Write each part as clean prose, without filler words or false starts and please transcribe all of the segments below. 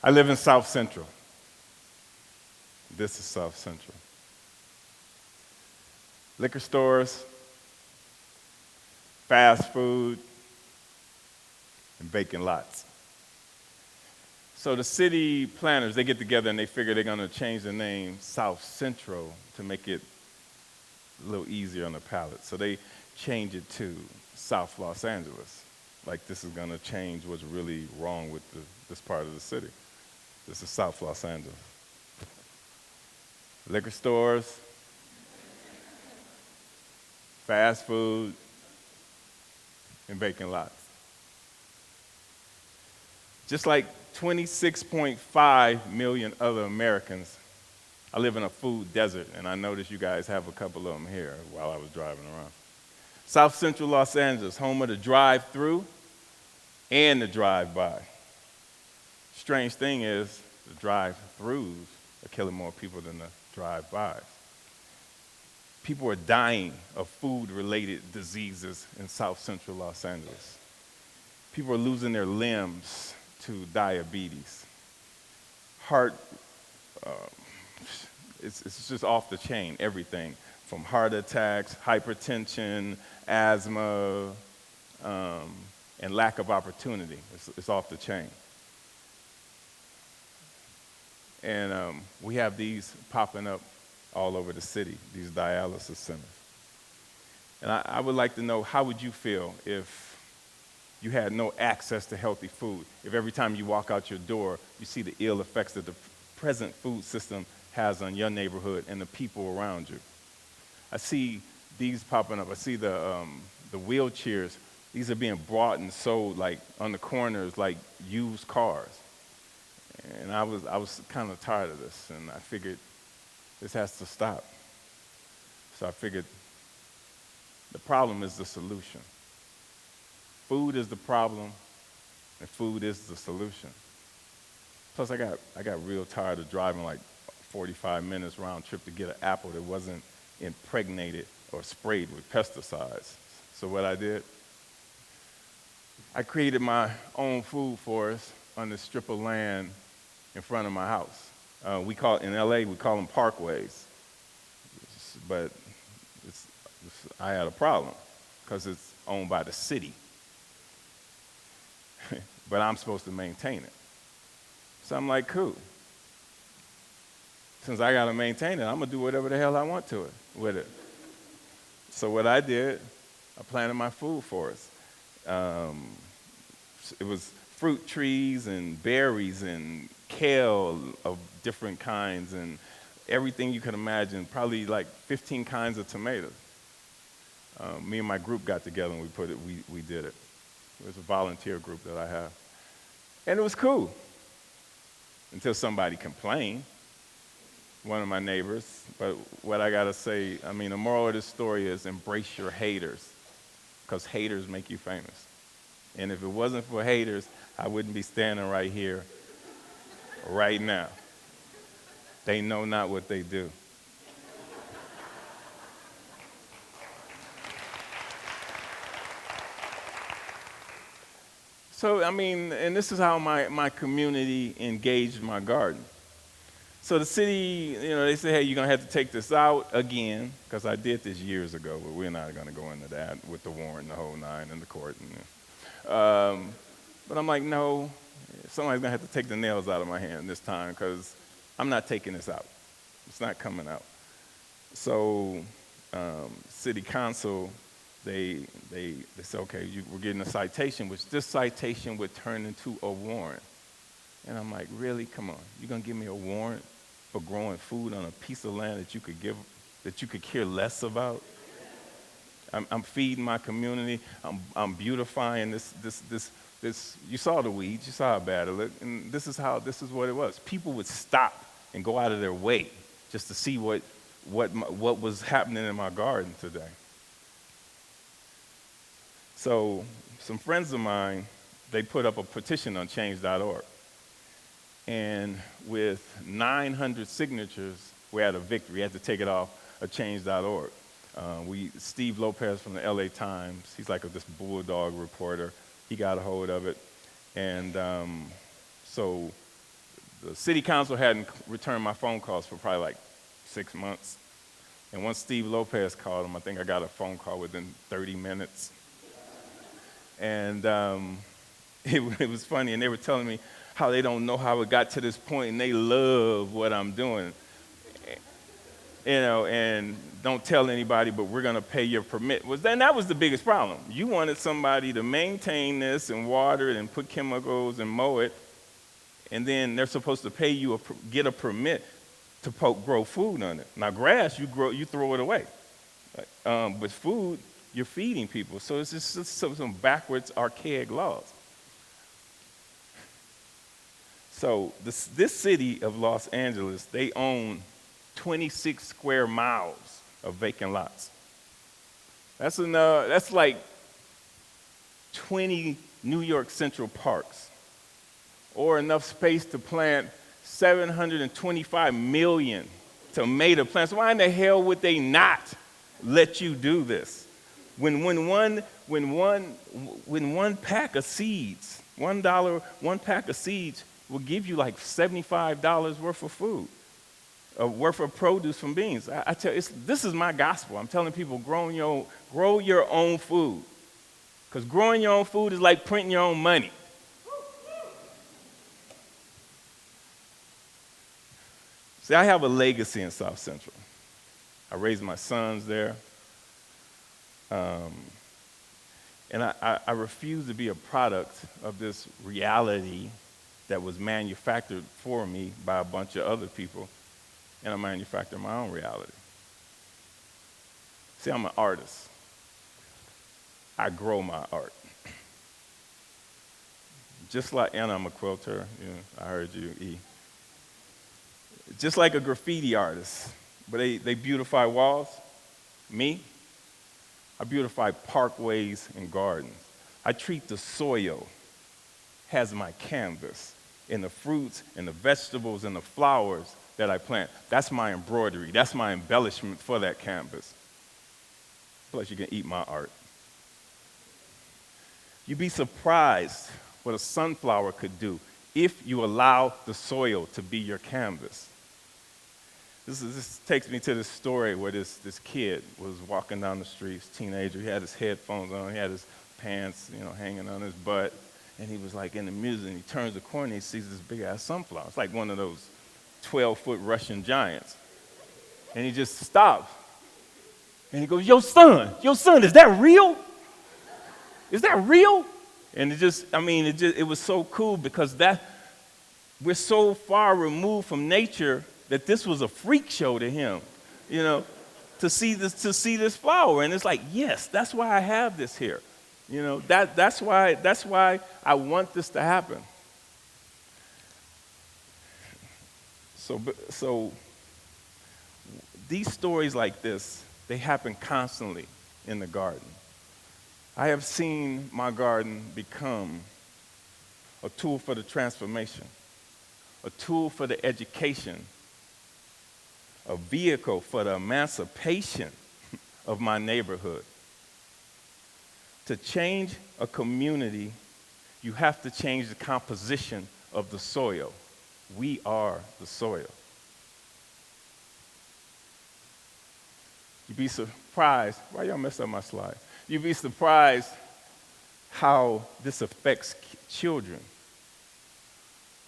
I live in South Central. This is South Central. Liquor stores, fast food, and vacant lots. So the city planners, they get together and they figure they're going to change the name South Central to make it a little easier on the palate. So they change it to South Los Angeles. Like this is going to change what's really wrong with this part of the city. This is South Los Angeles. Liquor stores, fast food, and vacant lots. Just like 26.5 million other Americans, I live in a food desert, and I noticed you guys have a couple of them here while I was driving around. South Central Los Angeles, home of the drive-thru and the drive-by. Strange thing is, the drive-thrus are killing more people than the drive-bys. People are dying of food-related diseases in South Central Los Angeles. People are losing their limbs to diabetes. Heart, it's just off the chain, everything from heart attacks, hypertension, asthma, and lack of opportunity. It's off the chain. And we have these popping up all over the city, these dialysis centers. And I would like to know, how would you feel if you had no access to healthy food? If every time you walk out your door, you see the ill effects that the present food system has on your neighborhood and the people around you. I see these popping up. I see the wheelchairs. These are being brought and sold like on the corners like used cars. And I was kind of tired of this, and I figured this has to stop. So I figured the problem is the solution. Food is the problem, and food is the solution. Plus, I got real tired of driving like 45 minutes round trip to get an apple that wasn't impregnated or sprayed with pesticides. So what I did, I created my own food forest on this strip of land in front of my house. In LA, we call them parkways. But I had a problem because it's owned by the city. But I'm supposed to maintain it. So I'm like, cool. Since I got to maintain it, I'm going to do whatever the hell I want to it with it. So what I did, I planted my food forest. It was fruit trees and berries and kale of different kinds and everything you can imagine, probably like 15 kinds of tomatoes. Me and my group got together and we did it. It was a volunteer group that I have. And it was cool until somebody complained, one of my neighbors. But what I gotta say, the moral of this story is embrace your haters, because haters make you famous. And if it wasn't for haters, I wouldn't be standing right here right now. They know not what they do. So, and this is how my community engaged my garden. So the city, they say, hey, you're going to have to take this out again, because I did this years ago, but we're not going to go into that with the warrant and the whole nine and the court. But I'm like, no, somebody's going to have to take the nails out of my hand this time, because I'm not taking this out. It's not coming out. So city council, they said, okay, we're getting a citation, which this citation would turn into a warrant. And I'm like, really? Come on. You're going to give me a warrant for growing food on a piece of land that you could care less about? I'm feeding my community. I'm beautifying this. You saw the weeds. You saw how bad it looked. And this is what it was. People would stop and go out of their way just to see what was happening in my garden today. So some friends of mine, they put up a petition on change.org. And with 900 signatures, we had a victory. We had to take it off of change.org. Steve Lopez from the LA Times, he's like this bulldog reporter. He got a hold of it. And so the city council hadn't returned my phone calls for probably like 6 months. And once Steve Lopez called him, I think I got a phone call within 30 minutes. And it was funny, and they were telling me how they don't know how it got to this point, and they love what I'm doing. And don't tell anybody, but we're gonna pay your permit. That was the biggest problem. You wanted somebody to maintain this and water it and put chemicals and mow it, and then they're supposed to pay you get a permit to grow food on it. Now grass, you throw it away. But food, you're feeding people. So it's just some backwards, archaic laws. So this city of Los Angeles, they own 26 square miles of vacant lots. That's like 20 New York Central Parks, or enough space to plant 725 million tomato plants. Why in the hell would they not let you do this? When one pack of seeds, one pack of seeds will give you like $75 worth of food, worth of produce from beans. I tell you, this is my gospel. I'm telling people, grow your own food, because growing your own food is like printing your own money. See, I have a legacy in South Central. I raised my sons there. And I refuse to be a product of this reality that was manufactured for me by a bunch of other people, and I manufacture my own reality. See, I'm an artist. I grow my art. And I'm a quilter. I heard you, E. Just like a graffiti artist, but they beautify walls. Me, I beautify parkways and gardens. I treat the soil as my canvas, and the fruits and the vegetables and the flowers that I plant. That's my embroidery. That's my embellishment for that canvas. Plus, you can eat my art. You'd be surprised what a sunflower could do if you allow the soil to be your canvas. This takes me to this story where this kid was walking down the street, teenager. He had his headphones on, he had his pants, hanging on his butt, and he was like in the music, and he turns the corner and he sees this big-ass sunflower. It's like one of those 12-foot Russian giants. And he just stopped. And he goes, Yo, son, is that real? Is that real? And it was so cool, because we're so far removed from nature that this was a freak show to him, to see this flower. And it's like, yes, that's why I have this here. That's why I want this to happen. So these stories like this, they happen constantly in the garden. I have seen my garden become a tool for the transformation, a tool for the education, a vehicle for the emancipation of my neighborhood. To change a community, you have to change the composition of the soil. We are the soil. You'd be surprised. Why y'all mess up my slide? You'd be surprised how this affects children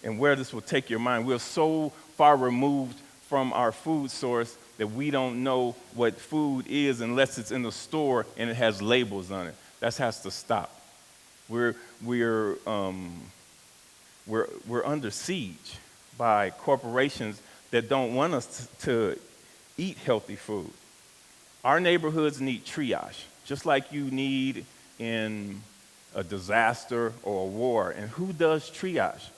and where this will take your mind. We're so far removed from our food source that we don't know what food is unless it's in the store and it has labels on it. That has to stop. We're under siege by corporations that don't want us to eat healthy food. Our neighborhoods need triage, just like you need in a disaster or a war. And who does triage?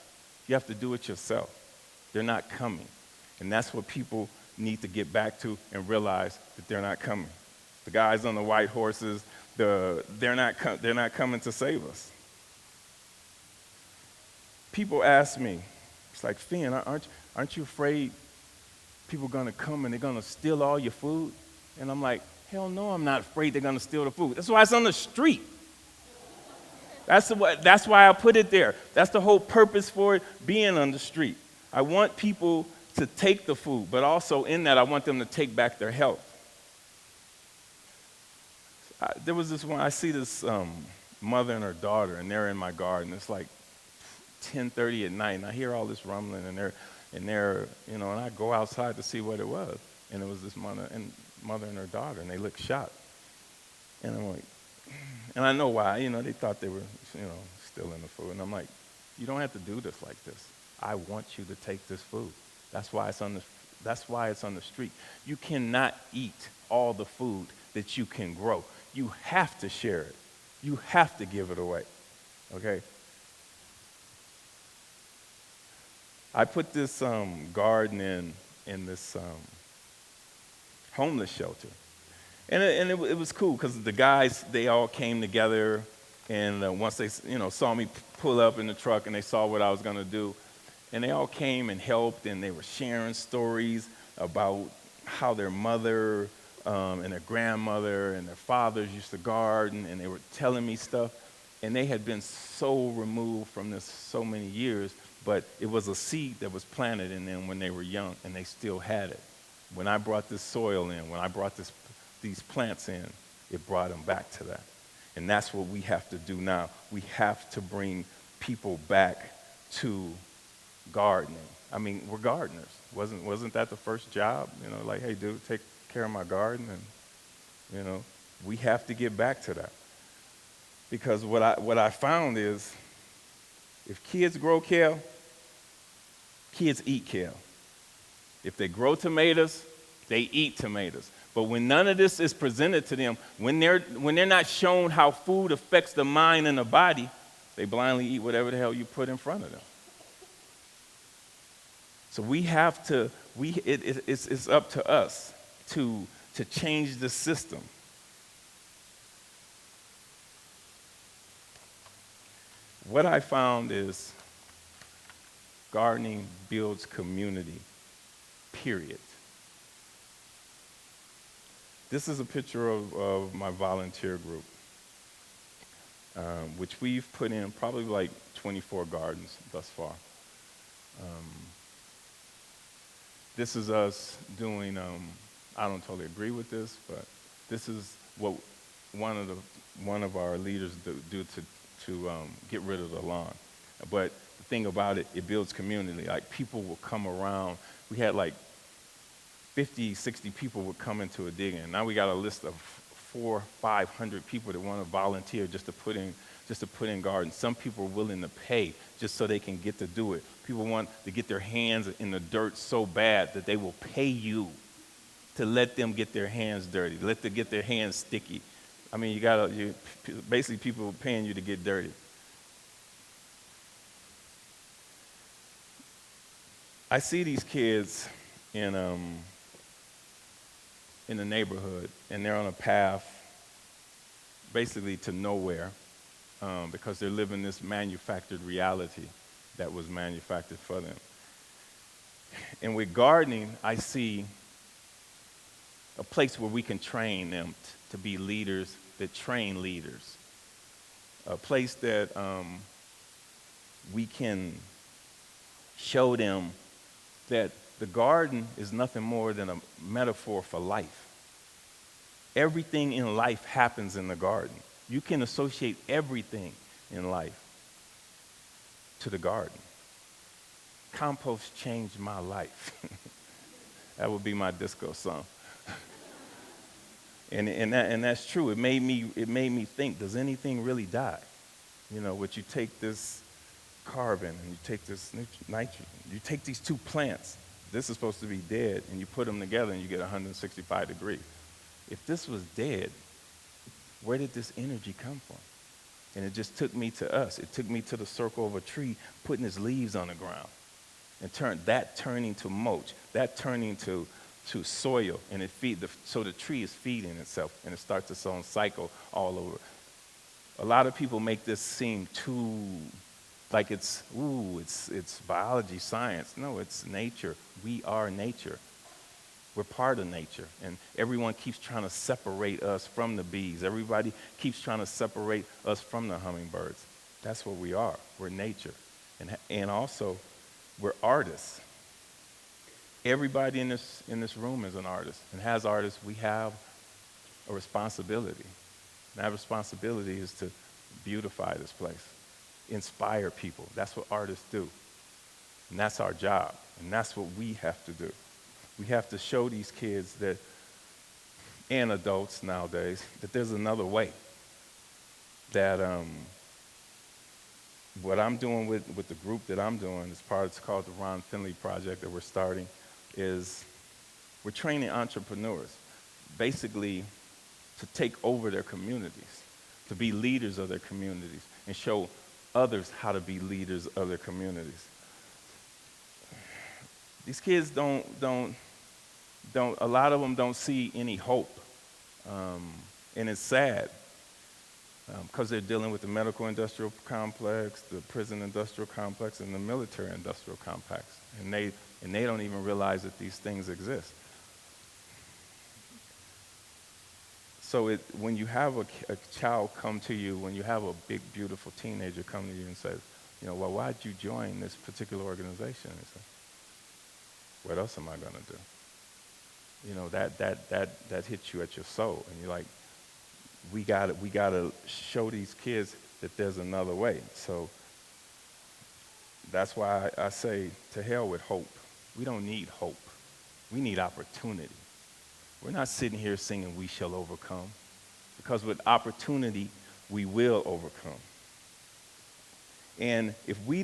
You have to do it yourself. They're not coming. And that's what people need to get back to and realize that they're not coming. The guys on the white horses, they're not coming to save us. People ask me, it's like, Finn, aren't you afraid people are going to come and they're going to steal all your food? And I'm like, hell no, I'm not afraid they're going to steal the food. That's why it's on the street. That's why I put it there. That's the whole purpose for it being on the street. I want people to take the food, but also in that I want them to take back their health. There was this one, I see this mother and her daughter, and they're in my garden. It's like 10:30 at night, and I hear all this rumbling, and they're, and I go outside to see what it was, and it was this mother and her daughter, and they looked shocked, and I'm like, and I know why, they thought they were, still in the food, and I'm like, you don't have to do this like this. I want you to take this food. That's why it's on the street. You cannot eat all the food that you can grow. You have to share it. You have to give it away. Okay? I put this garden in this homeless shelter. And it was cool because the guys, they all came together, and once they saw me pull up in the truck and they saw what I was going to do, and they all came and helped, and they were sharing stories about how their mother and their grandmother and their fathers used to garden, and they were telling me stuff. And they had been so removed from this so many years, but it was a seed that was planted in them when they were young, and they still had it. When I brought this soil in, when I brought these plants in, it brought them back to that. And that's what we have to do now. We have to bring people back to gardening. I mean, we're gardeners. Wasn't that the first job? Like, hey, dude, take care of my garden, and we have to get back to that. Because what I found is, if kids grow kale, kids eat kale. If they grow tomatoes, they eat tomatoes. But when none of this is presented to them, when they're not shown how food affects the mind and the body, they blindly eat whatever the hell you put in front of them. So we have to, it's up to us to change the system. What I found is gardening builds community, period. This is a picture of my volunteer group, which we've put in probably like 24 gardens thus far. This is us doing, I don't totally agree with this, but this is what one of our leaders do to get rid of the lawn. But the thing about it, it builds community. Like, people will come around. We had like 50, 60 people would come into a dig-in. Now we got a list of 400, 500 people that want to volunteer just to put in gardens. Some people are willing to pay just so they can get to do it. People want to get their hands in the dirt so bad that they will pay you to let them get their hands dirty, let them get their hands sticky. I mean, basically people are paying you to get dirty. I see these kids in the neighborhood, and they're on a path basically to nowhere because they're living this manufactured reality that was manufactured for them. And with gardening, I see a place where we can train them to be leaders that train leaders. A place that we can show them that the garden is nothing more than a metaphor for life. Everything in life happens in the garden. You can associate everything in life to the garden. Compost changed my life. That would be my disco song. And that's true. It made me think, does anything really die? Would you take this carbon and you take this nitrogen, you take these two plants, this is supposed to be dead, and you put them together and you get 165 degrees. If this was dead, where did this energy come from? And it just took me to us. It took me to the circle of a tree putting its leaves on the ground and turning to mulch, that turning to soil, and so the tree is feeding itself, and it starts its own cycle all over. A lot of people make this seem too like it's biology, science. No, it's nature. We are nature. We're part of nature, and everyone keeps trying to separate us from the bees. Everybody keeps trying to separate us from the hummingbirds. That's what we are. We're nature. And also, We're artists. Everybody in this room is an artist, and as artists, we have a responsibility. And that responsibility is to beautify this place, inspire people. That's what artists do. And that's our job. And that's what we have to do. We have to show these kids that, and adults nowadays, that there's another way. That what I'm doing with the group that I'm doing, it's called the Ron Finley Project that we're starting, is we're training entrepreneurs, basically to take over their communities, to be leaders of their communities, and show others how to be leaders of their communities. These kids don't a lot of them don't see any hope, and it's sad because they're dealing with the medical industrial complex, the prison industrial complex, and the military industrial complex, and they don't even realize that these things exist. So when you have a child come to you, when you have a big, beautiful teenager come to you and say, well, why'd you join this particular organization? And say, what else am I going to do? That hits you at your soul, and you're like, we gotta show these kids that there's another way. So that's why I say, to hell with hope. We don't need hope. We need opportunity. We're not sitting here singing "We shall overcome," because with opportunity, we will overcome. And if we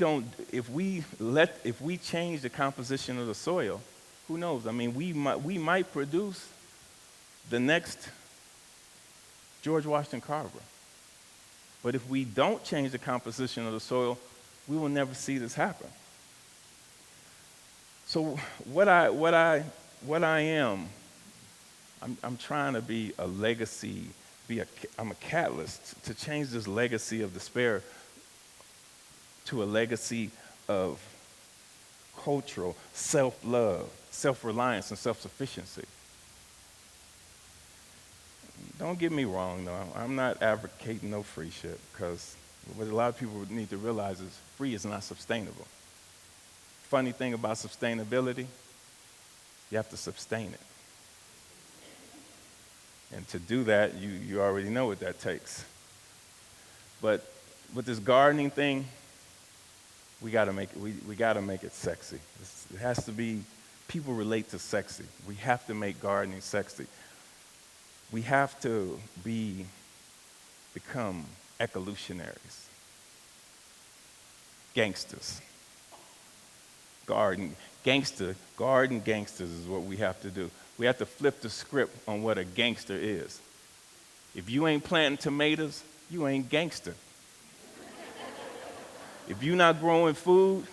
change the composition of the soil, who knows? I mean, we might produce the next George Washington Carver. But if we don't change the composition of the soil, we will never see this happen. So what I am, I'm trying to be a legacy, I'm a catalyst to change this legacy of despair to a legacy of cultural self-love, self-reliance, and self-sufficiency. Don't get me wrong, though. I'm not advocating no free shit, because what a lot of people need to realize is free is not sustainable. Funny thing about sustainability, you have to sustain it. And to do that, you already know what that takes. But with this gardening thing, we gotta make it sexy. It has to be, people relate to sexy. We have to make gardening sexy. We have to become evolutionaries, gangsters. Garden gangsters is what we have to do. We have to flip the script on what a gangster is. If you ain't planting tomatoes, you ain't gangster. If you're not growing food,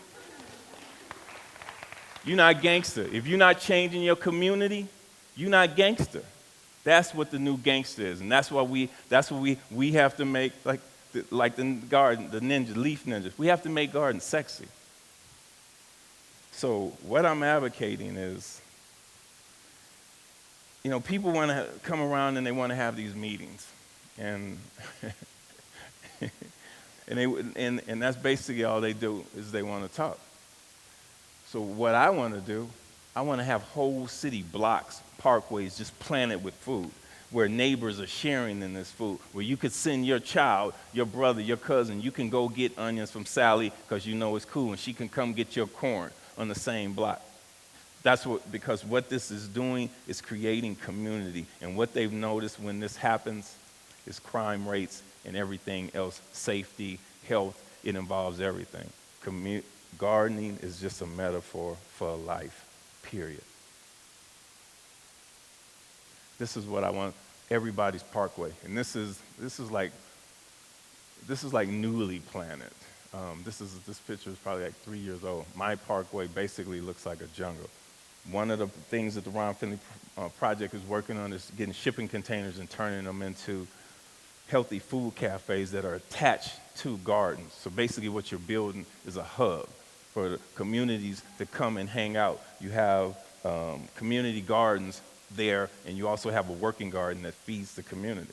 you're not gangster. If you're not changing your community, you're not gangster. That's what the new gangster is, and that's what we have to make, like the garden, the leaf ninjas. We have to make gardens sexy. So what I'm advocating is, people want to come around and they want to have these meetings, and and that's basically all they do is they want to talk. So what I want to do, I want to have whole city blocks, parkways just planted with food, where neighbors are sharing in this food, where you could send your child, your brother, your cousin, you can go get onions from Sally because you know it's cool, and she can come get your corn on the same block. Because what this is doing is creating community, and what they've noticed when this happens is crime rates and everything else, safety, health, it involves everything. Gardening is just a metaphor for a life, period. This is what I want, everybody's parkway. And this is like newly planted. This picture is probably like 3 years old. My parkway basically looks like a jungle. One of the things that the Ron Finley Project is working on is getting shipping containers and turning them into healthy food cafes that are attached to gardens. So basically what you're building is a hub for the communities to come and hang out. You have community gardens there, and you also have a working garden that feeds the community.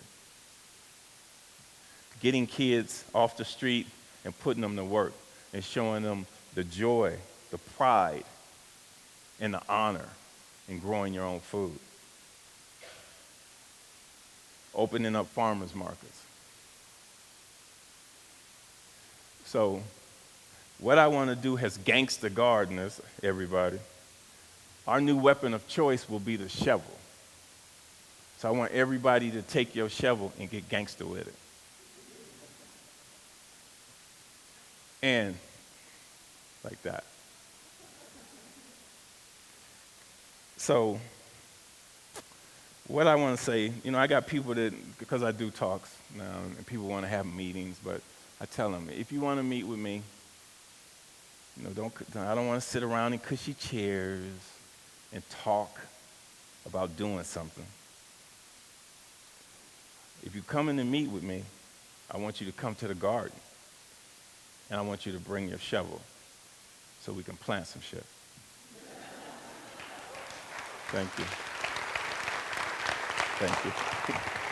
Getting kids off the street and putting them to work and showing them the joy, the pride and the honor in growing your own food. Opening up farmers markets. So what I want to do as gangster gardeners, everybody, our new weapon of choice will be the shovel. So I want everybody to take your shovel and get gangster with it. And like that. So what I want to say, I got people that, because I do talks now, and people want to have meetings, but I tell them, if you want to meet with me, I don't want to sit around in cushy chairs and talk about doing something. If you come in to meet with me, I want you to come to the garden, and I want you to bring your shovel so we can plant some shit. Thank you. Thank you.